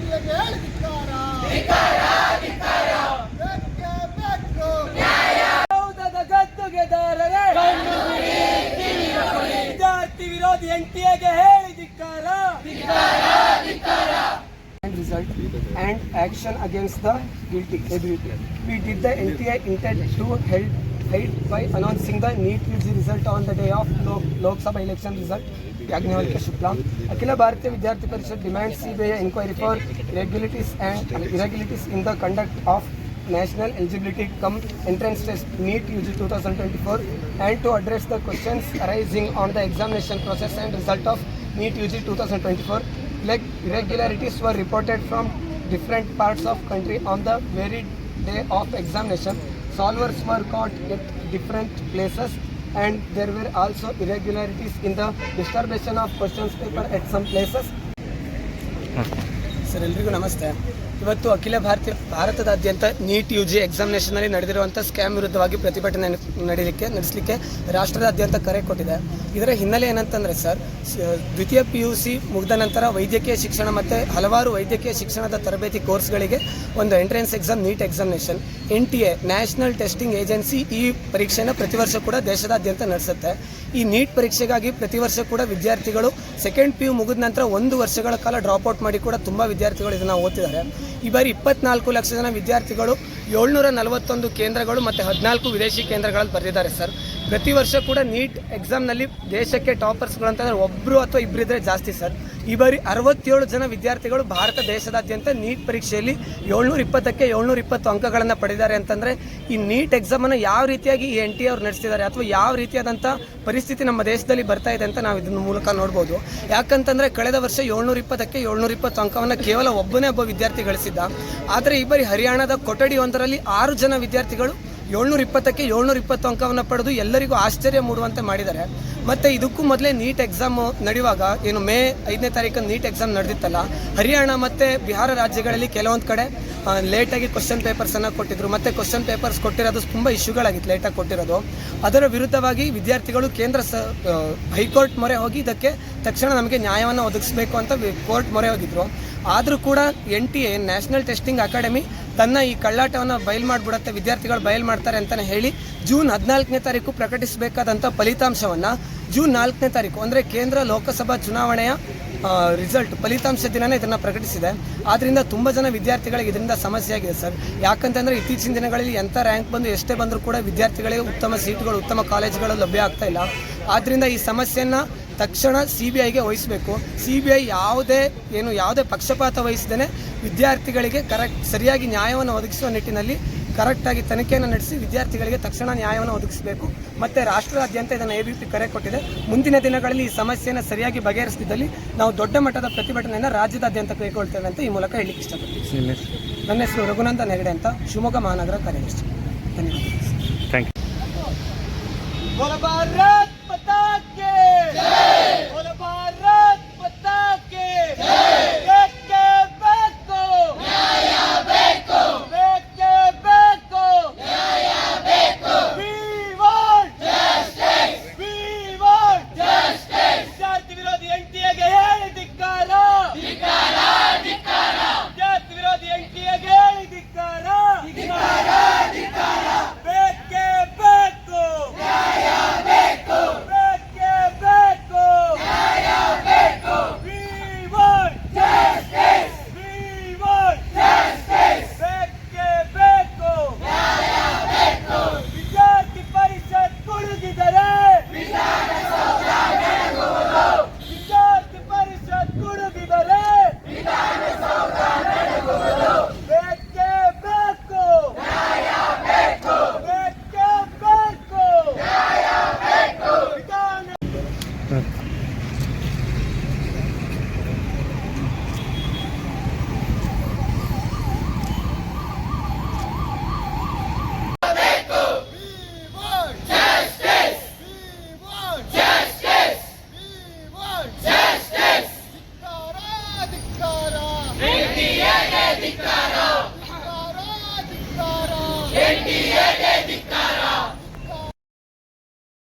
ಎನ್ಟಿಎಗೆ ಧಿಕ್ಕಾರ. ಬೇಕೇ ಬೇಕು ಹೌದದ ಗದ್ದುಗೆದಾರರೇ, ವಿದ್ಯಾರ್ಥಿ ವಿರೋಧಿ ಎನ್ಟಿಎಗೆ ಹೇಳಿ ಧಿಕ್ಕಾರ. Result and action against the guilty. We did the NTA intent to hide by announcing the NEET UG result on the day of Lok Sabha election result. Yagnavalkya Shukla. Akhila Bharatiya Vidyarthi Parishad demands CBI inquiry for irregularities in the conduct of National Eligibility cum Entrance Test NEET UG 2024 and to address the questions arising on the examination process and result of NEET UG 2024. Irregularities were reported from different parts of country on the very day of examination. Solvers were caught at different places and there were also irregularities in the distribution of questions paper at some places. Sir, ಎಲ್ರಿಗೂ ನಮಸ್ತೆ. ಇವತ್ತು ಅಖಿಲ ಭಾರತದಾದ್ಯಂತ neat U G ಎಕ್ಸಾಮಿನೇಷನಲ್ಲಿ ನಡೆದಿರುವಂಥ scam ವಿರುದ್ಧವಾಗಿ ಪ್ರತಿಭಟನೆ ನಡೆಸಲಿಕ್ಕೆ ರಾಷ್ಟ್ರದಾದ್ಯಂತ ಕರೆ ಕೊಟ್ಟಿದೆ. ಇದರ ಹಿನ್ನೆಲೆ ಏನಂತಂದರೆ ಸರ್, ದ್ವಿತೀಯ PUC ಮುಗಿದ ನಂತರ ವೈದ್ಯಕೀಯ ಶಿಕ್ಷಣ ಮತ್ತು ಹಲವಾರು ವೈದ್ಯಕೀಯ ಶಿಕ್ಷಣದ ತರಬೇತಿ ಕೋರ್ಸ್ಗಳಿಗೆ ಒಂದು entrance exam NEET examination NTA national testing agency ಈ ಪರೀಕ್ಷೆನ ಪ್ರತಿ ವರ್ಷ ಕೂಡ ದೇಶದಾದ್ಯಂತ ನಡೆಸುತ್ತೆ. ಈ ನೀಟ್ ಪರೀಕ್ಷೆಗಾಗಿ ಪ್ರತಿ ವರ್ಷ ಕೂಡ ವಿದ್ಯಾರ್ಥಿಗಳು ಸೆಕೆಂಡ್ PU ಮುಗಿದ ನಂತರ 1 ವರ್ಷಗಳ ಕಾಲ ಡ್ರಾಪ್ಔಟ್ ಮಾಡಿ ಕೂಡ ತುಂಬ ವಿದ್ಯಾರ್ಥಿಗಳು ಇದನ್ನು ಓದ್ತಿದ್ದಾರೆ. ಈ ಬಾರಿ 24 ಲಕ್ಷ ಜನ ವಿದ್ಯಾರ್ಥಿಗಳು 741 ಕೇಂದ್ರಗಳು ಮತ್ತು 14 ವಿದೇಶಿ ಕೇಂದ್ರಗಳಲ್ಲಿ ಬರೆದಿದ್ದಾರೆ ಸರ್. ಪ್ರತಿ ವರ್ಷ ಕೂಡ ನೀಟ್ ಎಕ್ಸಾಮ್ನಲ್ಲಿ ದೇಶಕ್ಕೆ ಟಾಪರ್ಸ್ಗಳು ಅಂತಂದರೆ ಒಬ್ಬರು ಅಥವಾ ಇಬ್ಬರಿದ್ರೆ ಜಾಸ್ತಿ ಸರ್. ಈ ಬಾರಿ 67 ಜನ ವಿದ್ಯಾರ್ಥಿಗಳು ಭಾರತ ದೇಶದಾದ್ಯಂತ ನೀಟ್ ಪರೀಕ್ಷೆಯಲ್ಲಿ 720ಕ್ಕೆ 720 ಅಂಕಗಳನ್ನು ಪಡೆದಿದ್ದಾರೆ. ಅಂತಂದರೆ ಈ ನೀಟ್ ಎಕ್ಸಾಮನ್ನು ಯಾವ ರೀತಿಯಾಗಿ ಈ NTA ಅವ್ರು ನಡೆಸ್ತಿದ್ದಾರೆ ಅಥವಾ ಯಾವ ರೀತಿಯಾದಂಥ ಪರಿಸ್ಥಿತಿ ನಮ್ಮ ದೇಶದಲ್ಲಿ ಬರ್ತಾ ಇದೆ ಅಂತ ನಾವು ಇದನ್ನ ಮೂಲಕ ನೋಡ್ಬೋದು. ಯಾಕಂತಂದರೆ ಕಳೆದ ವರ್ಷ 720ಕ್ಕೆ 720 ಅಂಕವನ್ನು ಕೇವಲ ಒಬ್ಬ ವಿದ್ಯಾರ್ಥಿ ಗಳಿಸಿದ್ದ. ಆದರೆ ಈ ಬಾರಿ ಹರಿಯಾಣದ ಕೊಠಡಿ ಒಂದರಲ್ಲಿ 6 ಜನ ವಿದ್ಯಾರ್ಥಿಗಳು 720ಕ್ಕೆ 720 ಅಂಕವನ್ನು ಪಡೆದು ಎಲ್ಲರಿಗೂ ಆಶ್ಚರ್ಯ ಮೂಡುವಂತೆ ಮಾಡಿದ್ದಾರೆ. ಮತ್ತು ಇದಕ್ಕೂ ಮೊದಲೇ ನೀಟ್ ಎಕ್ಸಾಮ್ ನಡೆಯುವಾಗ ಏನು ಮೇ 5ನೇ ತಾರೀಕು ನೀಟ್ ಎಕ್ಸಾಮ್ ನಡೆದಿತ್ತಲ್ಲ, ಹರಿಯಾಣ ಮತ್ತು ಬಿಹಾರ ರಾಜ್ಯಗಳಲ್ಲಿ ಕೆಲವೊಂದು ಕಡೆ ಲೇಟಾಗಿ ಕ್ವಶನ್ ಪೇಪರ್ಸನ್ನು ಕೊಟ್ಟಿದ್ರು. ಮತ್ತು ಕ್ವಶನ್ ಪೇಪರ್ಸ್ ಕೊಟ್ಟಿರೋದು ತುಂಬ ಇಶ್ಯೂಗಳಾಗಿತ್ತು, ಲೇಟಾಗಿ ಕೊಟ್ಟಿರೋದು. ಅದರ ವಿರುದ್ಧವಾಗಿ ವಿದ್ಯಾರ್ಥಿಗಳು ಹೈಕೋರ್ಟ್ ಮೊರೆ ಹೋಗಿ ಇದಕ್ಕೆ ತಕ್ಷಣ ನಮಗೆ ನ್ಯಾಯವನ್ನು ಒದಗಿಸಬೇಕು ಅಂತ ಕೋರ್ಟ್ ಮೊರೆ ಹೋಗಿದ್ರು. ಆದರೂ ಕೂಡ NTA ನ್ಯಾಷನಲ್ ಟೆಸ್ಟಿಂಗ್ ಅಕಾಡೆಮಿ ತನ್ನ ಈ ಕಳ್ಳಾಟವನ್ನು ಬಯಲು ಮಾಡಿಬಿಡುತ್ತೆ, ವಿದ್ಯಾರ್ಥಿಗಳು ಬಯಲು ಮಾಡ್ತಾರೆ ಅಂತಲೇ ಹೇಳಿ ಜೂನ್ 14ನೇ ತಾರೀಕು ಪ್ರಕಟಿಸಬೇಕಾದಂಥ ಫಲಿತಾಂಶವನ್ನು ಜೂನ್ 4ನೇ ತಾರೀಕು ಅಂದರೆ ಕೇಂದ್ರ ಲೋಕಸಭಾ ಚುನಾವಣೆಯ ಫಲಿತಾಂಶ ದಿನವೇ ಇದನ್ನು ಪ್ರಕಟಿಸಿದೆ. ಆದ್ದರಿಂದ ತುಂಬ ಜನ ವಿದ್ಯಾರ್ಥಿಗಳಿಗೆ ಇದರಿಂದ ಸಮಸ್ಯೆ ಆಗಿದೆ ಸರ್. ಯಾಕಂತಂದರೆ ಇತ್ತೀಚಿನ ದಿನಗಳಲ್ಲಿ ಎಂಥ ರ್ಯಾಂಕ್ ಬಂದು ಎಷ್ಟೇ ಬಂದರೂ ಕೂಡ ವಿದ್ಯಾರ್ಥಿಗಳಿಗೆ ಉತ್ತಮ ಸೀಟ್ಗಳು, ಉತ್ತಮ ಕಾಲೇಜುಗಳು ಲಭ್ಯ ಆಗ್ತಾ ಇಲ್ಲ. ಆದ್ದರಿಂದ ಈ ಸಮಸ್ಯೆಯನ್ನು ತಕ್ಷಣ CBIಗೆ ವಹಿಸಬೇಕು. CBI ಯಾವುದೇ ಪಕ್ಷಪಾತ ವಹಿಸದೇ ವಿದ್ಯಾರ್ಥಿಗಳಿಗೆ ಸರಿಯಾಗಿ ನ್ಯಾಯವನ್ನು ಒದಗಿಸುವ ನಿಟ್ಟಿನಲ್ಲಿ ಕರೆಕ್ಟಾಗಿ ತನಿಖೆಯನ್ನು ನಡೆಸಿ ವಿದ್ಯಾರ್ಥಿಗಳಿಗೆ ತಕ್ಷಣ ನ್ಯಾಯವನ್ನು ಒದಗಿಸಬೇಕು. ಮತ್ತು ರಾಷ್ಟ್ರದಾದ್ಯಂತ ಇದನ್ನು ABP ಕರೆ ಕೊಟ್ಟಿದೆ. ಮುಂದಿನ ದಿನಗಳಲ್ಲಿ ಈ ಸಮಸ್ಯೆಯನ್ನು ಸರಿಯಾಗಿ ಬಗೆಹರಿಸಿದಲ್ಲಿ ನಾವು ದೊಡ್ಡ ಮಟ್ಟದ ಪ್ರತಿಭಟನೆಯನ್ನು ರಾಜ್ಯದಾದ್ಯಂತ ಕೈಗೊಳ್ತೇವೆ ಅಂತ ಈ ಮೂಲಕ ಹೇಳಲಿಕ್ಕೆ ಇಷ್ಟಪಡ್ತೀವಿ. ನನ್ನ ಹೆಸರು ರಘುನಂದನ್ ಹೆಗಡೆ ಅಂತ, ಶಿವಮೊಗ್ಗ ಮಹಾನಗರ ಕಾರ್ಯದರ್ಶಿ. ಧನ್ಯವಾದ. NTA